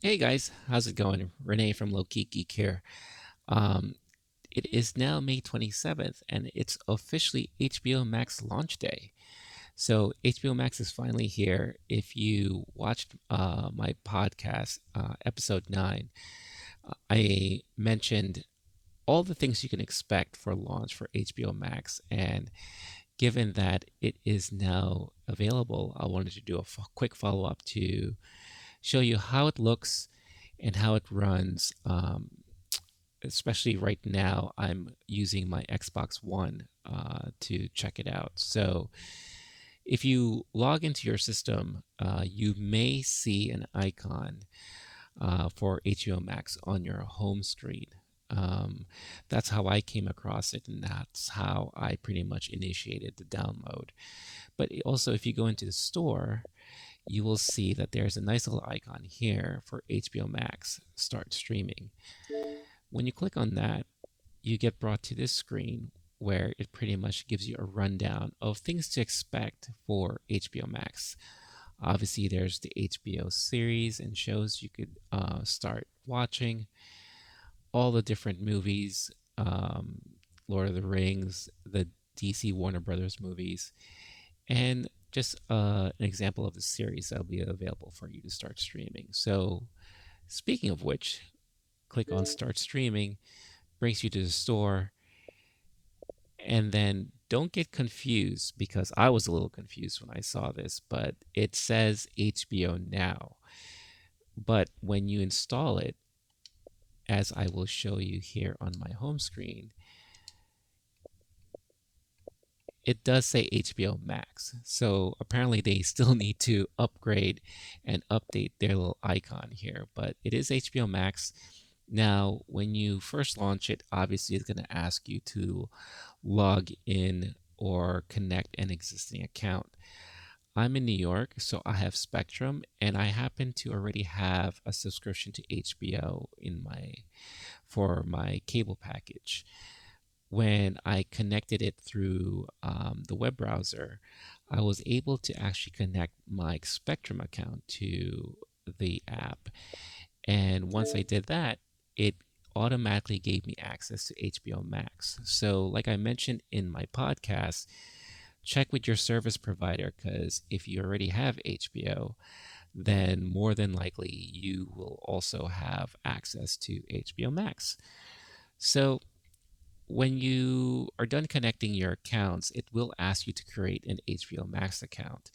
Hey guys, how's it going? Renee from LOWKEY GEEK here. Um, it is now May 27th and it's officially HBO Max launch day. So HBO Max is finally here. If you watched my podcast, episode 9, I mentioned all the things you can expect for launch for HBO Max. And given that it is now available, I wanted to do a quick follow up to show you how it looks and how it runs. Especially right now, I'm using my Xbox One to check it out. So if you log into your system, you may see an icon for HBO Max on your home screen. Um, that's how I came across it, and that's how I pretty much initiated the download. But also, if you go into the store, you will see that there's a nice little icon here for HBO Max Start Streaming. When you click on that, you get brought to this screen where it pretty much gives you a rundown of things to expect for HBO Max. Obviously, there's the HBO series and shows you could start watching, all the different movies, um, Lord of the Rings, the DC Warner Brothers movies, and just an example of the series that'll be available for you to start streaming. So, speaking of which, click on Start Streaming, brings you to the store, and then don't get confused because I was a little confused when I saw this, but it says HBO Now. But when you install it, as I will show you here on my home screen, it does say HBO Max. So apparently they still need to upgrade and update their little icon here, but it is HBO Max. Now, when you first launch it, obviously it's going to ask you to log in or connect an existing account. I'm in New York, so I have Spectrum, and I happen to already have a subscription to HBO in my for my cable package. When I connected it through the web browser, I was able to actually connect my Spectrum account to the app. And once I did that, it automatically gave me access to HBO Max. So, like I mentioned in my podcast, check with your service provider because if you already have HBO, then more than likely you will also have access to HBO Max. So, when you are done connecting your accounts, it will ask you to create an HBO Max account.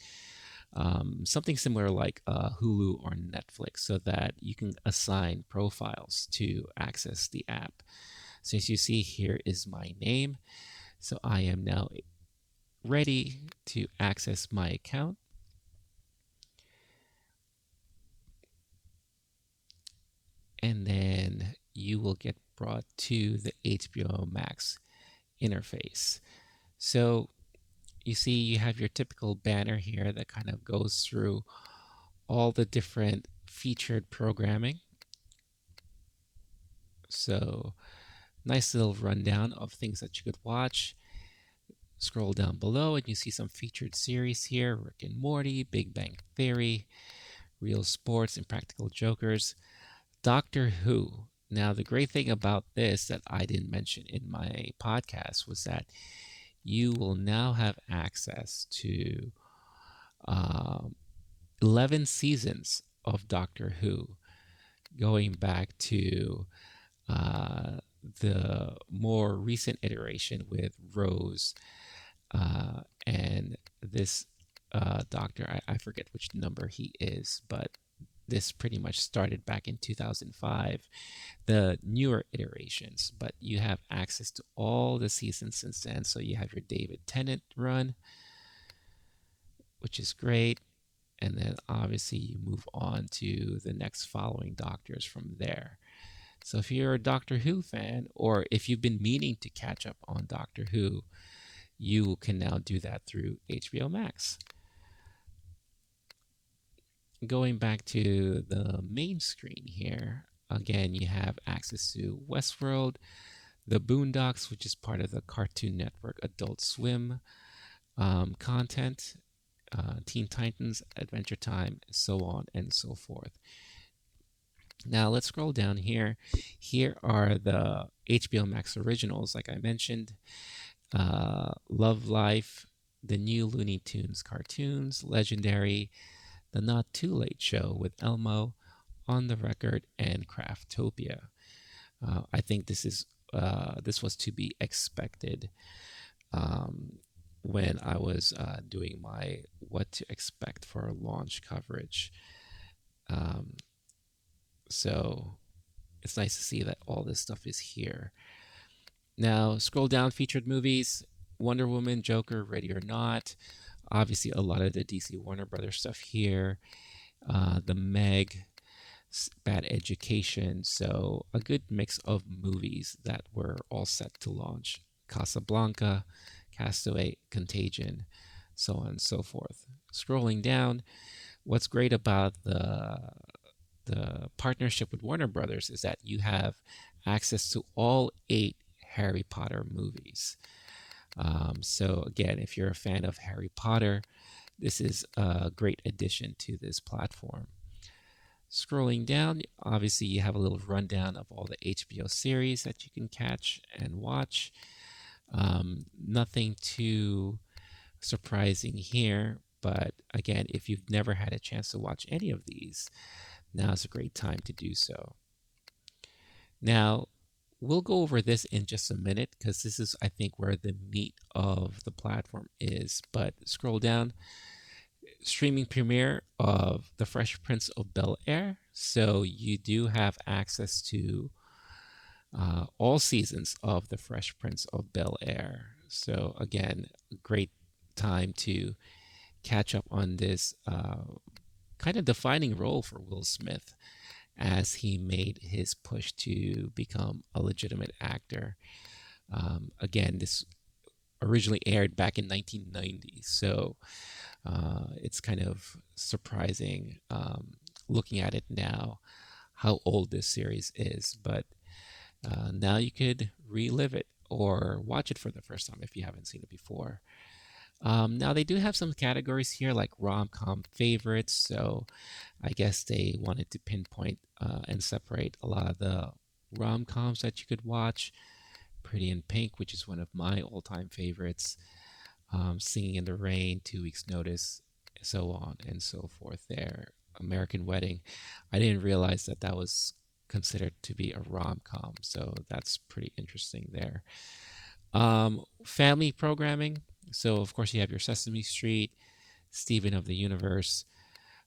Something similar like Hulu or Netflix, so that you can assign profiles to access the app. So, as you see, here is my name. So, I am now ready to access my account. And then you will get brought to the HBO Max interface. So, you see, you have your typical banner here that kind of goes through all the different featured programming. So, nice little rundown of things that you could watch. Scroll down below and you see some featured series here: Rick and Morty, Big Bang Theory, Real Sports, and Practical Jokers. Doctor Who. Now, the great thing about this that I didn't mention in my podcast was that you will now have access to um, 11 seasons of Doctor Who, going back to uh, the more recent iteration with Rose and this doctor. I forget which number he is, but this pretty much started back in 2005, the newer iterations, but you have access to all the seasons since then. So you have your David Tennant run, which is great. And then obviously you move on to the next following doctors from there. So if you're a Doctor Who fan, or if you've been meaning to catch up on Doctor Who, you can now do that through HBO Max. Going back to the main screen here, again, you have access to Westworld, The Boondocks, which is part of the Cartoon Network Adult Swim content, Teen Titans, Adventure Time, so on and so forth. Now let's scroll down here. Here are the HBO Max originals, like I mentioned. Love Life, the new Looney Tunes cartoons, Legendary, The Not Too Late Show with Elmo, On the Record, and Craftopia. I think this was to be expected um, when I was doing my what to expect for launch coverage. Um, so it's nice to see that all this stuff is here. Now, scroll down featured movies: Wonder Woman, Joker, Ready or Not. Obviously, a lot of the DC Warner Brothers stuff here. The Meg, Bad Education. So, a good mix of movies that were all set to launch: Casablanca, Castaway, Contagion, so on and so forth. Scrolling down, what's great about the partnership with Warner Brothers is that you have access to all 8 Harry Potter movies. So again, if you're a fan of Harry Potter, this is a great addition to this platform. Scrolling down, obviously you have a little rundown of all the HBO series that you can catch and watch. Nothing too surprising here, but again, if you've never had a chance to watch any of these, now's a great time to do so. Now, we'll go over this in just a minute because this is, I think, where the meat of the platform is. But scroll down, streaming premiere of The Fresh Prince of Bel Air. So you do have access to all seasons of The Fresh Prince of Bel Air. So, again, great time to catch up on this kind of defining role for Will Smith as he made his push to become a legitimate actor. Again, this originally aired back in 1990, so it's kind of surprising looking at it now how old this series is. But now you could relive it or watch it for the first time if you haven't seen it before. Now they do have some categories here like rom-com favorites, so I guess they wanted to pinpoint and separate a lot of the rom-coms that you could watch. Pretty in Pink, which is one of my all-time favorites. Singing in the Rain, 2 Weeks Notice, so on and so forth. There, American Wedding. I didn't realize that that was considered to be a rom-com, so that's pretty interesting there. Family programming. So of course you have your Sesame Street, Steven of the Universe,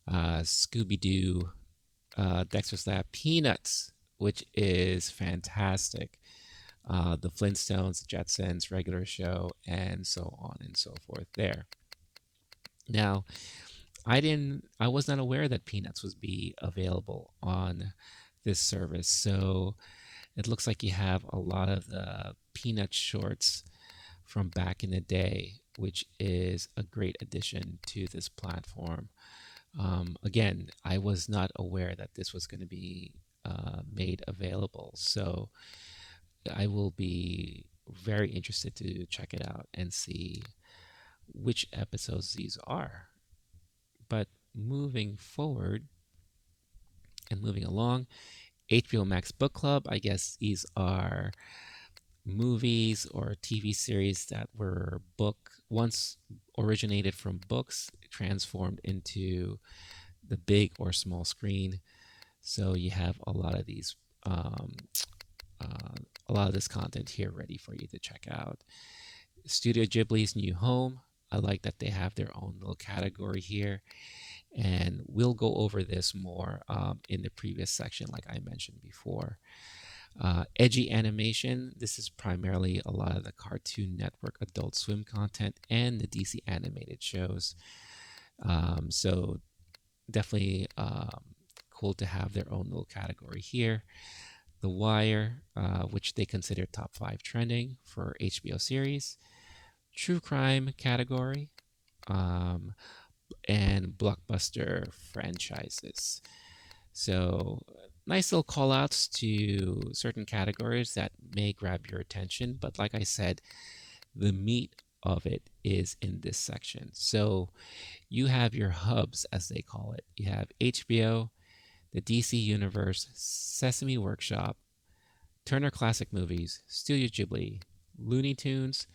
Scooby Doo, Dexter's Lab, Peanuts, which is fantastic. The Flintstones, Jetsons, regular show, and so on and so forth. There. Now, I was not aware that Peanuts would be available on this service. So it looks like you have a lot of the Peanuts shorts from back in the day, which is a great addition to this platform. Again, I was not aware that this was going to be made available. So I will be very interested to check it out and see which episodes these are. But moving forward and moving along, HBO Max Book Club, I guess these are movies or TV series that were once originated from books, transformed into the big or small screen. So you have a lot of these, a lot of this content here ready for you to check out. Studio Ghibli's New Home. I like that they have their own little category here. And we'll go over this more in the previous section, like I mentioned before. Edgy animation. This is primarily a lot of the Cartoon Network Adult Swim content and the DC animated shows. So definitely cool to have their own little category here. The Wire, which they consider top 5 trending for HBO series. True crime category. And blockbuster franchises. So nice little call outs to certain categories that may grab your attention. But like I said, the meat of it is in this section. So you have your hubs, as they call it. You have HBO, the DC Universe, Sesame Workshop, Turner Classic Movies, Studio Ghibli, Looney Tunes,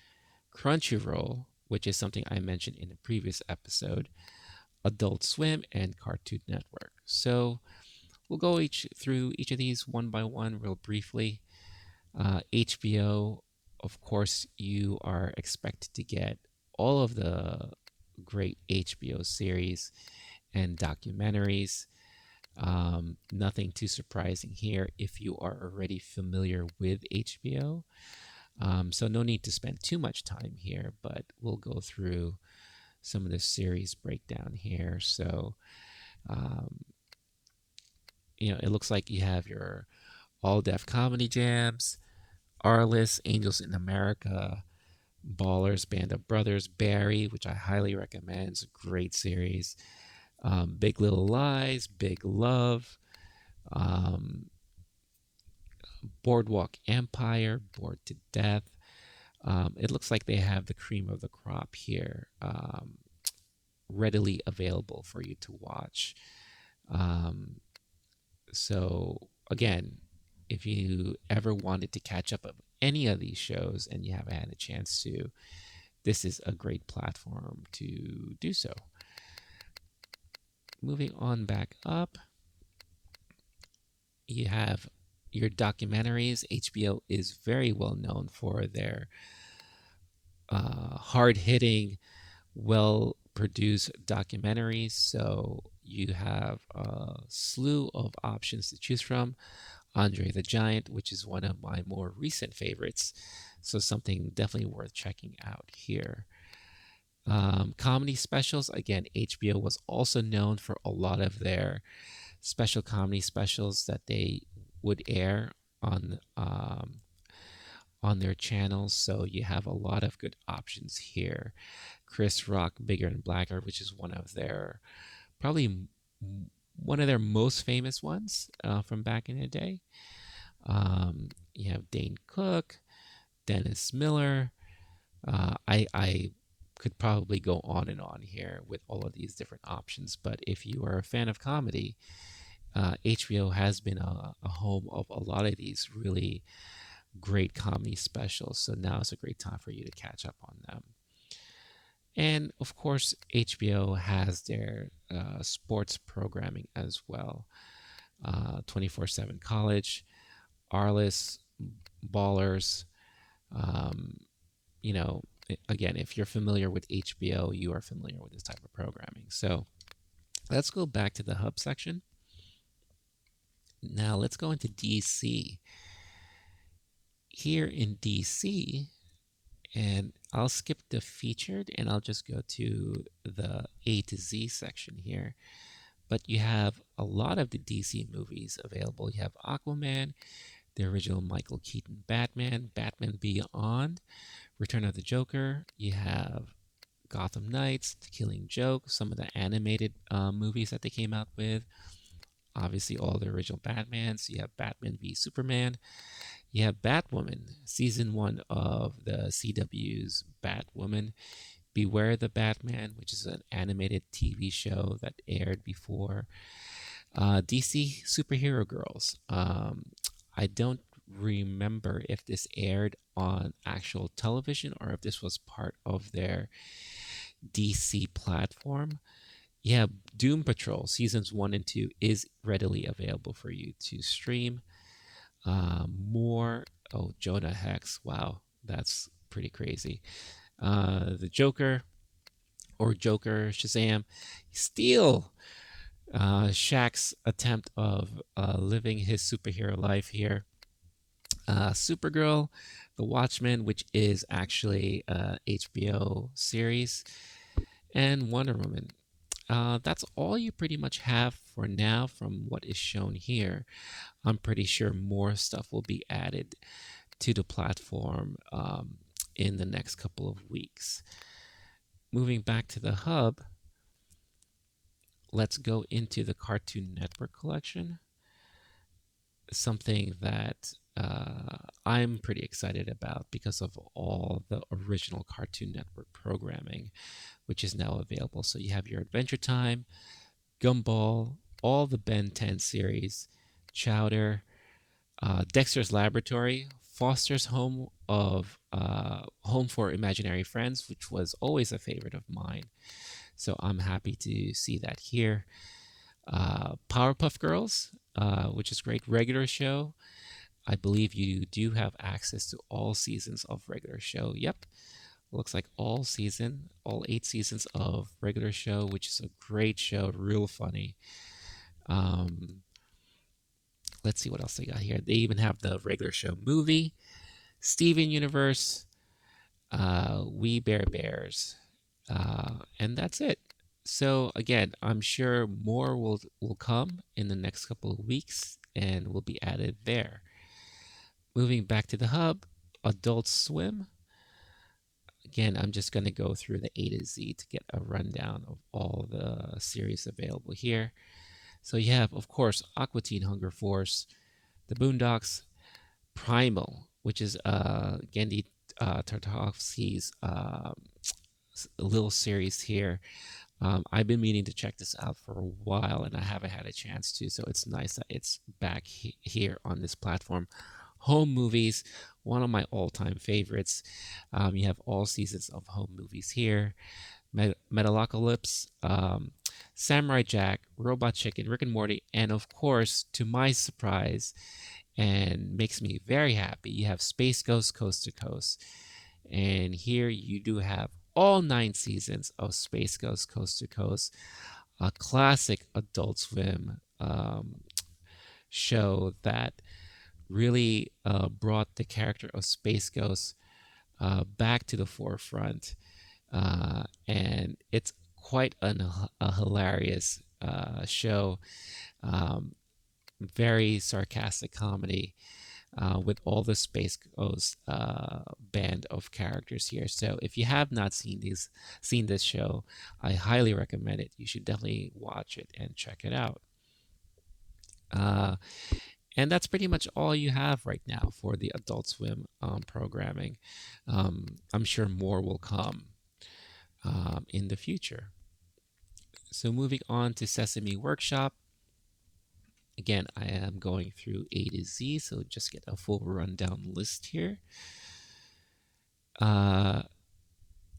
Crunchyroll, which is something I mentioned in a previous episode, Adult Swim, and Cartoon Network. So we'll go through each of these one by one real briefly. HBO, of course, you are expected to get all of the great HBO series and documentaries. Nothing too surprising here if you are already familiar with HBO. So no need to spend too much time here, but we'll go through some of the series breakdown here. So, um, it looks like you have your all deaf comedy jams, Arliss, Angels in America, Ballers, Band of Brothers, Barry, which I highly recommend. It's a great series. Big Little Lies, Big Love, um, Boardwalk Empire, Bored to Death. It looks like they have the cream of the crop here, readily available for you to watch. Um, so, again, if you ever wanted to catch up of any of these shows and you haven't had a chance to, this is a great platform to do so. Moving on back up, you have your documentaries. HBO is very well known for their hard hitting, well produced documentaries. So you have a slew of options to choose from. Andre the Giant, which is one of my more recent favorites. So something definitely worth checking out here. Comedy specials. Again, HBO was also known for a lot of their special comedy specials that they would air on their channels. So you have a lot of good options here. Chris Rock, Bigger and Blacker, which is one of their probably one of their most famous ones from back in the day. You have Dane Cook, Dennis Miller. I could probably go on and on here with all of these different options, but if you are a fan of comedy, HBO has been a home of a lot of these really great comedy specials. So now is a great time for you to catch up on them. And of course, HBO has their sports programming as well. 24/7 College, Arliss, Ballers. Um, again, if you're familiar with HBO, you are familiar with this type of programming. So let's go back to the hub section. Now let's go into DC. Here in DC, and I'll skip the featured and I'll just go to the A to Z section here. But you have a lot of the DC movies available. You have Aquaman, the original Michael Keaton Batman, Batman Beyond, Return of the Joker. You have Gotham Knights, The Killing Joke, some of the animated movies that they came out with. Obviously, all the original Batmans. You have Batman v Superman. You have Batwoman, season 1 of the CW's Batwoman. Beware the Batman, which is an animated TV show that aired before. DC Superhero Girls. I don't remember if this aired on actual television or if this was part of their DC platform. Yeah, Doom Patrol seasons 1 and 2 is readily available for you to stream. Jonah Hex. Wow, that's pretty crazy. The Joker or Joker Shazam, Steel. Shaq's attempt of living his superhero life here. Supergirl, The Watchmen, which is actually a HBO series, and Wonder Woman. That's all you pretty much have for now from what is shown here. I'm pretty sure more stuff will be added to the platform in the next couple of weeks. Moving back to the hub, let's go into the Cartoon Network collection. Something that I'm pretty excited about because of all the original Cartoon Network programming, which is now available. So you have your Adventure Time, Gumball, all the Ben 10 series, Chowder, Dexter's Laboratory, Foster's Home for Imaginary Friends, which was always a favorite of mine. So I'm happy to see that here. Powerpuff Girls, which is great. Regular show. I believe you do have access to all seasons of regular show. Yep. Looks like all 8 seasons of regular show, which is a great show, real funny. Um, let's see what else they got here. They even have the regular show movie, Steven Universe, We Bear Bears, and that's it. So again, I'm sure more will come in the next couple of weeks and will be added there. Moving back to the hub, Adult Swim. Again, I'm just going to go through the A to Z to get a rundown of all the series available here. So you have, of course, Aqua Teen Hunger Force, The Boondocks, Primal, which is Gendy Tartakovsky's little series here. I've been meaning to check this out for a while, and I haven't had a chance to, so it's nice that it's back here on this platform. Home movies, one of my all-time favorites. You have all seasons of home movies here. Metalocalypse, Samurai Jack, Robot Chicken, Rick and Morty, and of course, to my surprise, and makes me very happy, you have Space Ghost Coast to Coast. And here you do have all 9 seasons of Space Ghost Coast to Coast, a classic Adult Swim show that really brought the character of Space Ghost back to the forefront. And it's quite a hilarious show. Very sarcastic comedy with all the Space Ghost band of characters here. So if you have not seen this show, I highly recommend it. You should definitely watch it and check it out. And that's pretty much all you have right now for the Adult Swim programming. I'm sure more will come in the future. So moving on to Sesame Workshop. Again, I am going through A to Z, so just get a full rundown list here.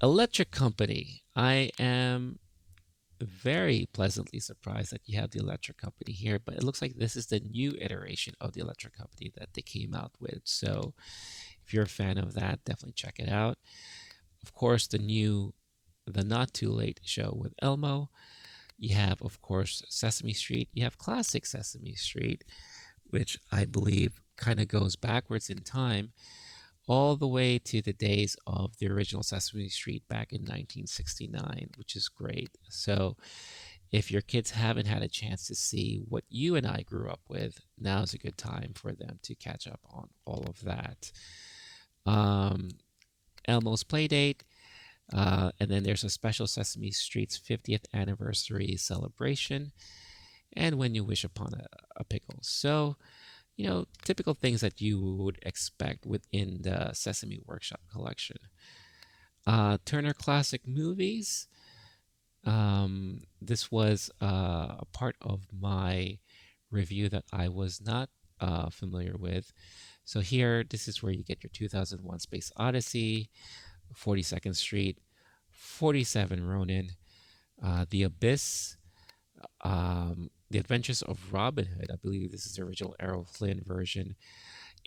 Electric Company. I am very pleasantly surprised that you have the Electric Company here, but it looks like this is the new iteration of the Electric Company that they came out with. So if you're a fan of that, definitely check it out. Of course, the Not Too Late show with Elmo. You have, of course, Sesame Street. You have classic Sesame Street, which I believe kind of goes backwards in time, all the way to the days of the original Sesame Street back in 1969, which is great. So if your kids haven't had a chance to see what you and I grew up with, now's a good time for them to catch up on all of that. Elmo's Playdate. And then there's a special Sesame Street's 50th anniversary celebration, and When You Wish Upon a Pickle. So, typical things that you would expect within the Sesame Workshop collection. Turner Classic Movies. This was a part of my review that I was not familiar with. So here, this is where you get your 2001 Space Odyssey, 42nd Street, 47 Ronin, The Abyss, The Adventures of Robin Hood. I believe this is the original Errol Flynn version.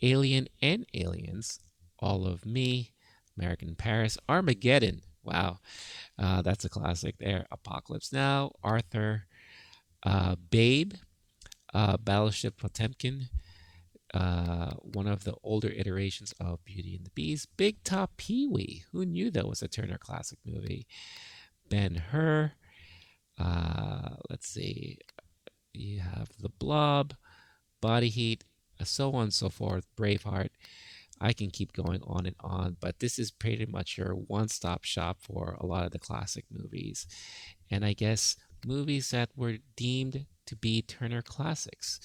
Alien and Aliens, All of Me, American Paris, Armageddon. Wow, that's a classic there. Apocalypse Now, Arthur, Babe, Battleship Potemkin, one of the older iterations of Beauty and the Beast. Big Top Pee-wee. Who knew that was a Turner Classic movie? Ben-Hur. Let's see. You have The Blob, Body Heat, so on and so forth. Braveheart. I can keep going on, but this is pretty much your one-stop shop for a lot of the classic movies. And I guess movies that were deemed to be Turner Classics.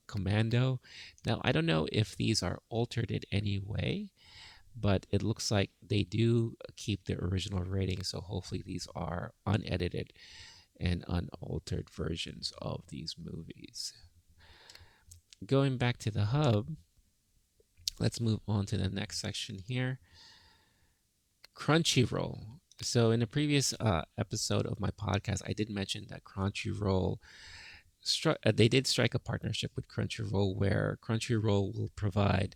Commando. Now, I don't know if these are altered in any way, but it looks like they do keep the original rating, so hopefully these are unedited and unaltered versions of these movies. Going back to the hub, let's move on to the next section here. Crunchyroll. So, in a previous episode of my podcast, I did mention that Crunchyroll they did strike a partnership with Crunchyroll, where Crunchyroll will provide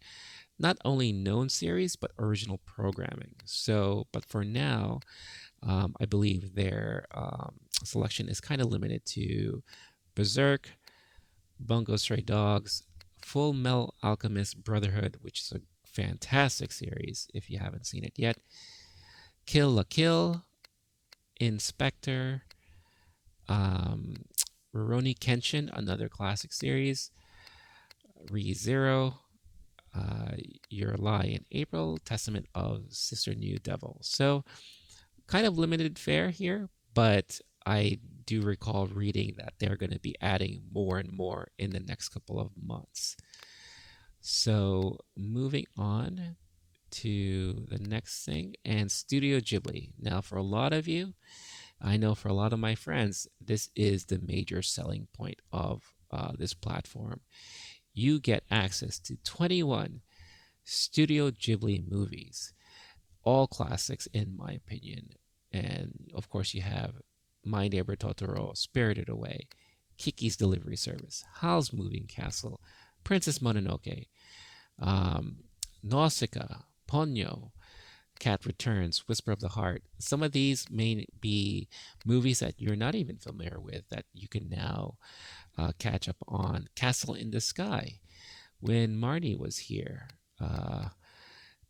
not only known series but original programming. So, but for now, I believe their selection is kind of limited to Berserk, Bungo Stray Dogs, Full Metal Alchemist Brotherhood, which is a fantastic series if you haven't seen it yet, Kill la Kill, Inspector, um, Rurouni Kenshin, another classic series, ReZero, Your Lie in April, Testament of Sister New Devil. So, kind of limited fare here, but I do recall reading that they're going to be adding more and more in the next couple of months. So, moving on to the next thing, and Studio Ghibli. Now, for a lot of you, I know for a lot of my friends, this is the major selling point of this platform. You get access to 21 Studio Ghibli movies, all classics in my opinion. And of course, you have My Neighbor Totoro, Spirited Away, Kiki's Delivery Service, Howl's Moving Castle, Princess Mononoke, Nausicaa, Ponyo, Cat Returns, Whisper of the Heart. Some of these may be movies that you're not even familiar with that you can now catch up on. Castle in the Sky, when Marnie was here.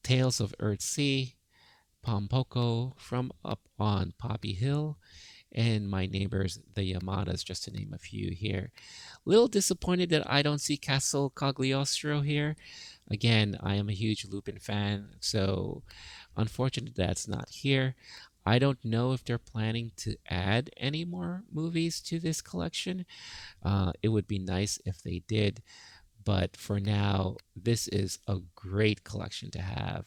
Tales of Earthsea, Pompoko, From Up on Poppy Hill, and My Neighbors, the Yamadas, just to name a few here. Little disappointed that I don't see Castle Cagliostro here. Again, I am a huge Lupin fan, so unfortunate that's not here. I don't know if they're planning to add any more movies to this collection. It would be nice if they did, but for now, this is a great collection to have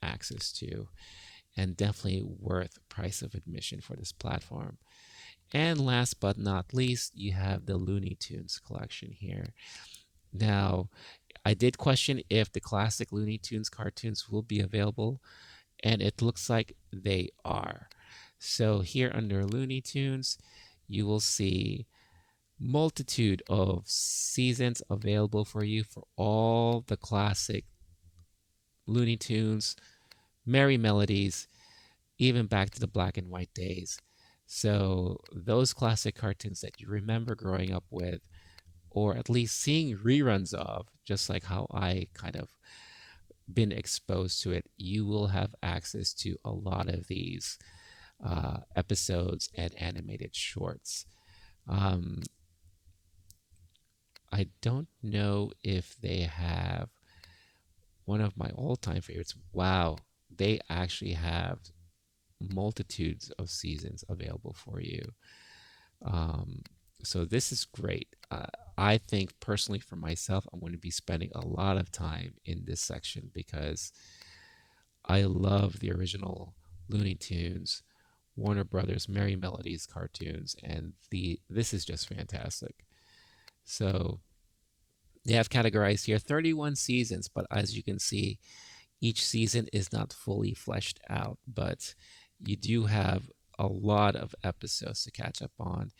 access to, and definitely worth price of admission for this platform. And last but not least, you have the Looney Tunes collection here. Now, I did question if the classic Looney Tunes cartoons will be available, and it looks like they are. So here under Looney Tunes, you will see multitude of seasons available for you for all the classic Looney Tunes, Merry Melodies, even back to the black and white days. So those classic cartoons that you remember growing up with, or at least seeing reruns of, just like how I kind of been exposed to it, you will have access to a lot of these episodes and animated shorts. Um, I don't know if they have one of my all-time favorites. Wow, they actually have multitudes of seasons available for you. Um, so this is great. I think personally for myself, I'm going to be spending a lot of time in this section because I love the original Looney Tunes, Warner Brothers, Merry Melodies cartoons, and this is just fantastic. So they have categorized here 31 seasons, but as you can see, each season is not fully fleshed out, but you do have a lot of episodes to catch up on.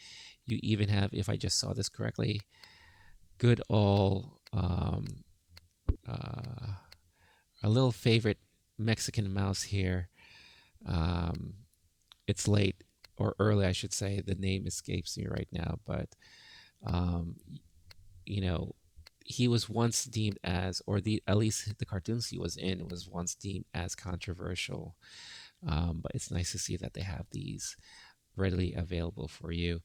You even have, if I just saw this correctly, good old a little favorite Mexican mouse here. It's late or early, I should say. The name escapes me right now, but um, you know, he was once deemed as, or at least the cartoons he was in was once deemed as controversial. But it's nice to see that they have these readily available for you.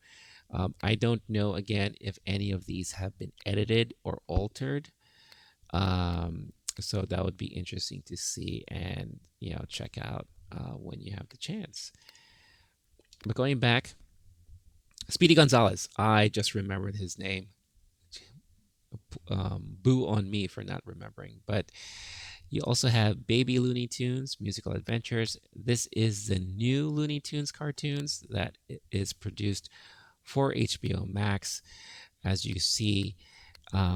I don't know again if any of these have been edited or altered. So that would be interesting to see and check out when you have the chance. But going back, Speedy Gonzalez, I just remembered his name. Boo on me for not remembering, but You also have Baby Looney Tunes, Musical Adventures. This is the new Looney Tunes cartoons that is produced for HBO Max. As you see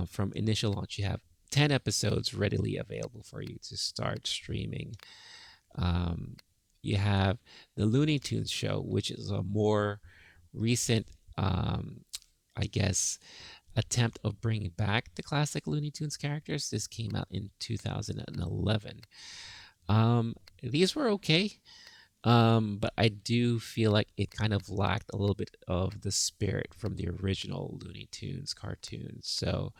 from initial launch, you have 10 episodes readily available for you to start streaming. Um, you have the Looney Tunes show, which is a more recent, I guess, attempt of bringing back the classic Looney Tunes characters. This came out in 2011. These were okay, but I do feel like it kind of lacked a little bit of the spirit from the original Looney Tunes cartoons. So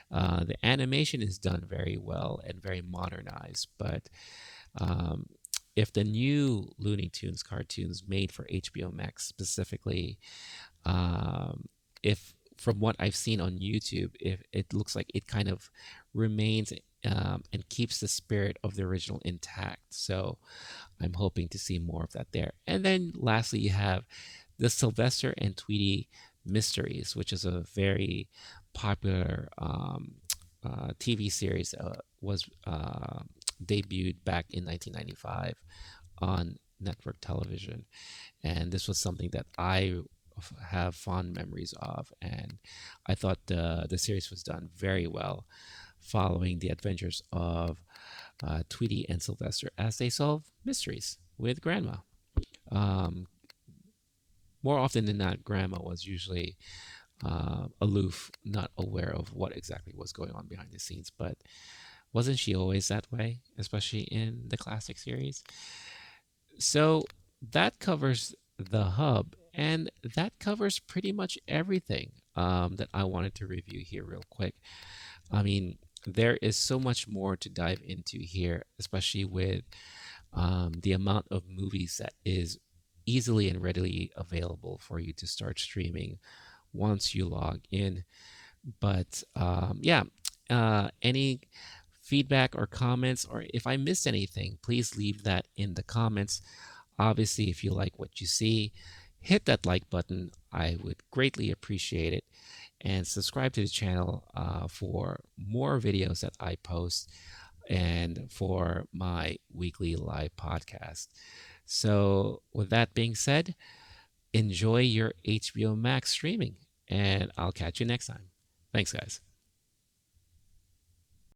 the animation is done very well and very modernized, but um, if the new Looney Tunes cartoons made for HBO Max specifically, um, if from what I've seen on YouTube, if it looks like it kind of remains and keeps the spirit of the original intact. So I'm hoping to see more of that there. And then lastly, you have the Sylvester and Tweety Mysteries, which is a very popular TV series. Was debuted back in 1995 on network television, and this was something that I have fond memories of, and I thought the series was done very well, following the adventures of Tweety and Sylvester as they solve mysteries with Grandma. Um, More often than not, Grandma was usually aloof, not aware of what exactly was going on behind the scenes. But wasn't she always that way, especially in the classic series? So that covers the hub, and that covers pretty much everything that I wanted to review here, real quick. I mean, there is so much more to dive into here, especially with the amount of movies that is easily and readily available for you to start streaming once you log in. But yeah, any feedback or comments, or if I missed anything, please leave that in the comments. Obviously, if you like what you see, hit that like button. I would greatly appreciate it. And subscribe to the channel for more videos that I post and for my weekly live podcast. So, with that being said, enjoy your HBO Max streaming, and I'll catch you next time. Thanks, guys.